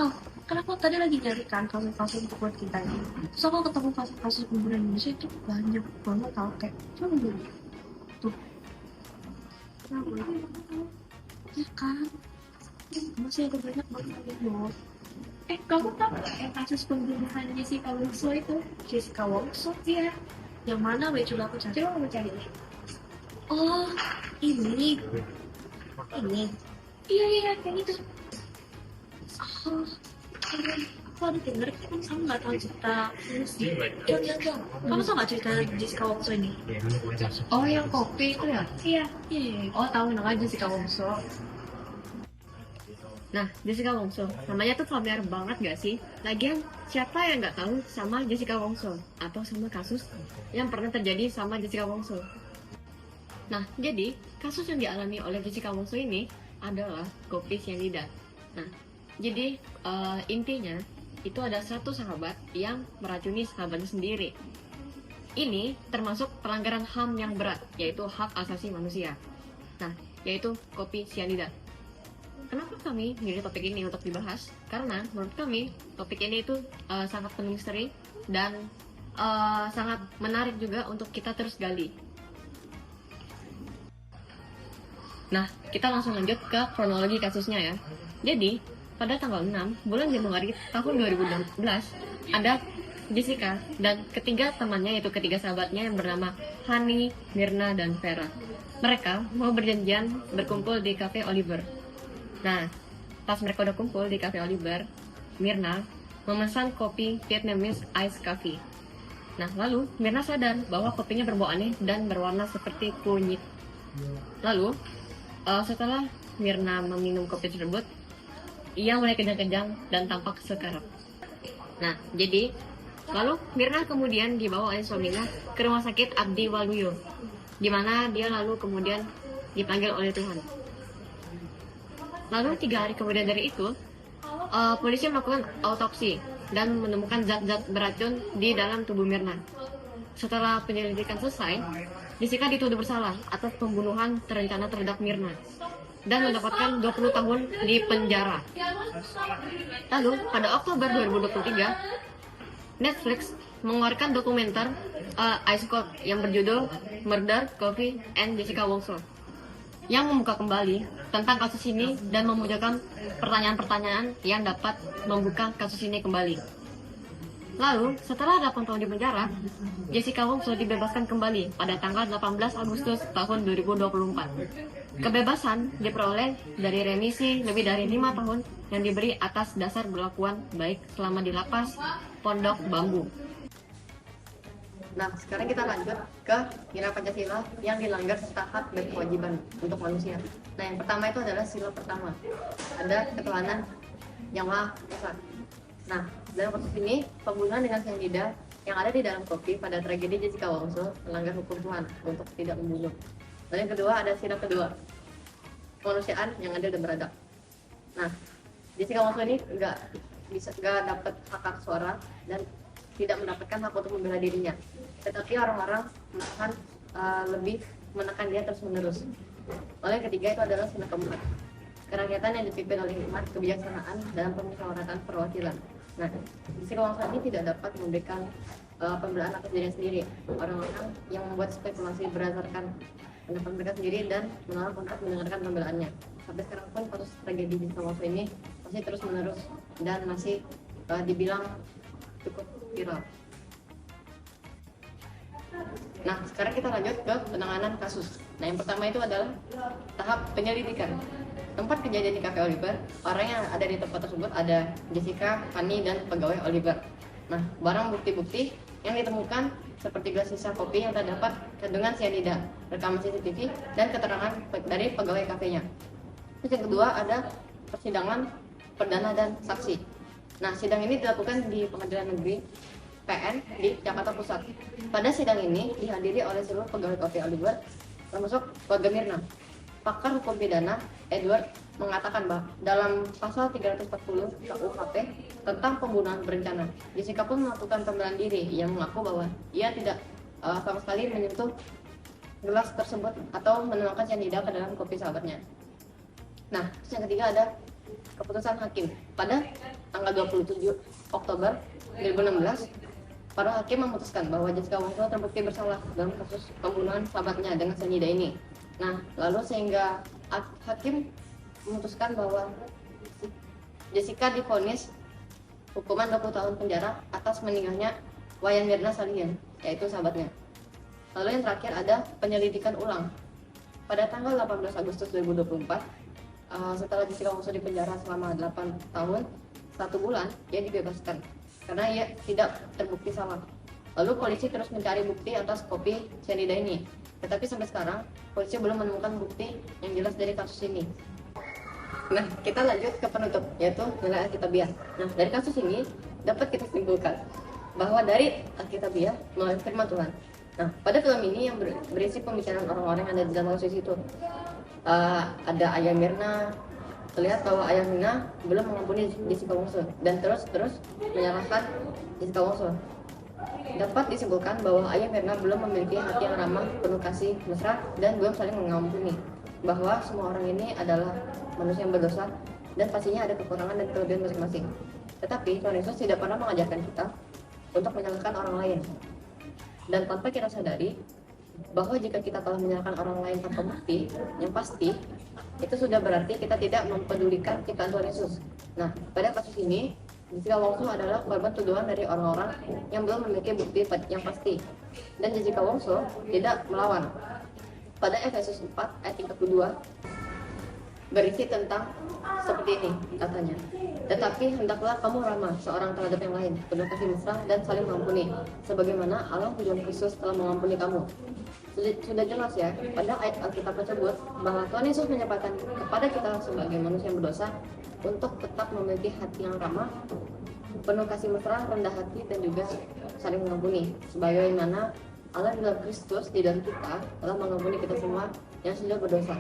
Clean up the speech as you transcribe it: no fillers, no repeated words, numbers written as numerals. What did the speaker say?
Kak, kan aku tadi lagi nyari kan kasus-kasus untuk buat kita ini. Terus aku ketemu kasus-kasus pembunuhan Indonesia itu banyak banget tau kayak cuma dulu tuh, nah gue ya kan masih ada banyak banget loh. Kamu tahu nggak yang kasus pembunuhan Jessica Wongso itu? Jessica Wongso? Iya. Yang mana? Wait, coba aku cari. Coba kamu cari. Oh, ini. Ini. Iya, iya, yang itu. Oh, aku ada denger, kamu sama nggak tahu cerita ini sih? Jangan. Kamu tau nggak cerita Jessica Wongso ini? Oh, yang kopi itu ya? Iya, iya. Oh, tahu namanya Jessica Wongso. Nah, Jessica Wongso, namanya tuh familiar banget gak sih? Lagian, siapa yang nggak tahu sama Jessica Wongso? Atau sama kasus yang pernah terjadi sama Jessica Wongso? Nah, jadi kasus yang dialami oleh Jessica Wongso ini adalah kopi cyanida. Nah, jadi intinya itu ada satu sahabat yang meracuni sahabatnya sendiri. Ini termasuk pelanggaran HAM yang berat, yaitu hak asasi manusia. Nah, yaitu kopi cyanida. Kenapa kami milih topik ini untuk dibahas? Karena menurut kami topik ini itu sangat penuh misteri dan sangat menarik juga untuk kita terus gali. Nah, kita langsung lanjut ke kronologi kasusnya ya. Jadi, pada tanggal 6 bulan Januari tahun 2016, ada Jessica dan ketiga temannya, yaitu ketiga sahabatnya yang bernama Hani, Mirna, dan Vera. Mereka mau berjanjian berkumpul di Cafe Oliver. Nah, pas mereka udah kumpul di Cafe Oliver, Mirna memesan kopi Vietnamese Ice Coffee. Nah, lalu Mirna sadar bahwa kopinya berbau aneh dan berwarna seperti kunyit. Lalu, setelah Mirna meminum kopi tersebut, ia mulai kejang-kejang dan tampak sekarat. Nah, jadi lalu Mirna kemudian dibawa oleh suaminya ke rumah sakit Abdi Waluyo, di mana dia lalu kemudian dipanggil oleh Tuhan. Lalu 3 hari kemudian dari itu, polisi melakukan autopsi dan menemukan zat-zat beracun di dalam tubuh Mirna. Setelah penyelidikan selesai, Jessica dituduh bersalah atas pembunuhan terencana terhadap Mirna dan mendapatkan 20 tahun di penjara. Lalu, pada Oktober 2023, Netflix mengeluarkan dokumenter Ice Cold yang berjudul Murder, Coffee, and Jessica Wongso, yang membuka kembali tentang kasus ini dan memunculkan pertanyaan-pertanyaan yang dapat membuka kasus ini kembali. Lalu, setelah 8 tahun di penjara, Jessica Wongso dibebaskan kembali pada tanggal 18 Agustus tahun 2024. Kebebasan diperoleh dari remisi lebih dari 5 tahun yang diberi atas dasar berlakuan baik selama di lapas Pondok Bambu. Nah, sekarang kita lanjut ke nilai Pancasila yang dilanggar serta hak dan kewajiban untuk manusia. Nah, yang pertama itu adalah sila pertama. Ada ketuhanan yang Maha Esa. Nah, dalam kasus ini, pembunuhan dengan cyanida yang ada di dalam kopi pada tragedi Jessica Wongso melanggar hukum Tuhan untuk tidak membunuh. Lalu yang kedua ada sila kedua, kemanusiaan yang adil dan beradab. Nah, Jessica Wongso ini nggak dapat hak suara dan tidak mendapatkan hak untuk membela dirinya, tetapi orang-orang bahkan lebih menekan dia terus menerus. Lalu yang ketiga itu adalah sila keempat, kerakyatan yang dipimpin oleh hikmat kebijaksanaan dalam pemusyawaratan perwakilan. Nah, Jessica Wongso ini tidak dapat memberikan pembelaan atas dirinya sendiri. Orang-orang yang membuat spekulasi berdasarkan pendapat mereka sendiri dan menolak untuk mendengarkan pembelaannya. Sampai sekarang pun kasus tragedi Jessica Wongso ini masih terus menerus dan masih dibilang cukup viral. Nah, sekarang kita lanjut ke penanganan kasus. Nah, yang pertama itu adalah tahap penyelidikan. Tempat kejadian di Cafe Oliver, orang yang ada di tempat tersebut ada Jessica, Hani, dan pegawai Oliver. Nah, barang bukti-bukti yang ditemukan seperti gelas sisa kopi yang terdapat kandungan cyanida, rekaman CCTV, dan keterangan dari pegawai kafenya. Terus yang kedua ada persidangan perdana dan saksi. Nah, sidang ini dilakukan di Pengadilan Negeri PN di Jakarta Pusat. Pada sidang ini dihadiri oleh seluruh pegawai Cafe Oliver, termasuk keluarga Mirna. Pakar hukum pidana Edward mengatakan bahwa dalam pasal 340 KUHP tentang pembunuhan berencana, Jessica pun melakukan pembelaan diri yang mengaku bahwa ia tidak sama sekali menyentuh gelas tersebut atau menuangkan cyanida ke dalam kopi sahabatnya. Nah, yang ketiga ada keputusan hakim pada tanggal 27 Oktober 2016. Para hakim memutuskan bahwa Jessica Wongso terbukti bersalah dalam kasus pembunuhan sahabatnya dengan cyanida ini. Nah, lalu sehingga hakim memutuskan bahwa Jessica divonis hukuman 20 tahun penjara atas meninggalnya Wayan Mirna Salihin, yaitu sahabatnya. Lalu yang terakhir ada penyelidikan ulang. Pada tanggal 18 Agustus 2024, setelah Jessica Wongso dipenjara selama 8 tahun 1 bulan, ia dibebaskan karena ia tidak terbukti salah. Lalu polisi terus mencari bukti atas kopi cyanida ini, tetapi sampai sekarang polisi belum menemukan bukti yang jelas dari kasus ini. Nah, kita lanjut ke penutup, yaitu nilai Alkitabiah. Nah, dari kasus ini dapat kita simpulkan bahwa dari Alkitabiah melalui firman Tuhan. Nah, pada film ini yang berisi pembicaraan orang-orang yang ada di dalam kasus itu, ada Ayah Mirna. Terlihat bahwa Ayah Mirna belum mengampuni Jessica Wongso dan terus menyalahkan Jessica Wongso. Dapat disimpulkan bahwa Ayah Mirna belum memiliki hati yang ramah, penuh kasih, mesra, dan belum saling mengampuni. Bahwa semua orang ini adalah manusia yang berdosa dan pastinya ada kekurangan dan kelebihan masing-masing. Tetapi Tuhan Yesus tidak pernah mengajarkan kita untuk menyalahkan orang lain. Dan tanpa kita sadari bahwa jika kita telah menyalahkan orang lain tanpa bukti yang pasti, itu sudah berarti kita tidak mempedulikan ciptaan Tuhan Yesus. Nah, pada kasus ini Jessica Wongso adalah korban tuduhan dari orang-orang yang belum memiliki bukti yang pasti, dan Jessica Wongso tidak melawan. Pada Efesus 4 ayat 32 berisi tentang seperti ini katanya, tetapi hendaklah kamu ramah seorang terhadap yang lain, penuh kasih mesra dan saling mengampuni, sebagaimana Allah Tuhan Kristus telah mengampuni kamu. Sudah jelas ya pada ayat Alkitab tersebut bahwa Tuhan Yesus menyatakan kepada kita sebagai manusia yang berdosa untuk tetap memiliki hati yang ramah, penuh kasih mesra, rendah hati, dan juga saling mengampuni, sebagaimana Allah dalam Kristus di dalam kita telah mengampuni kita semua yang sudah berdosa.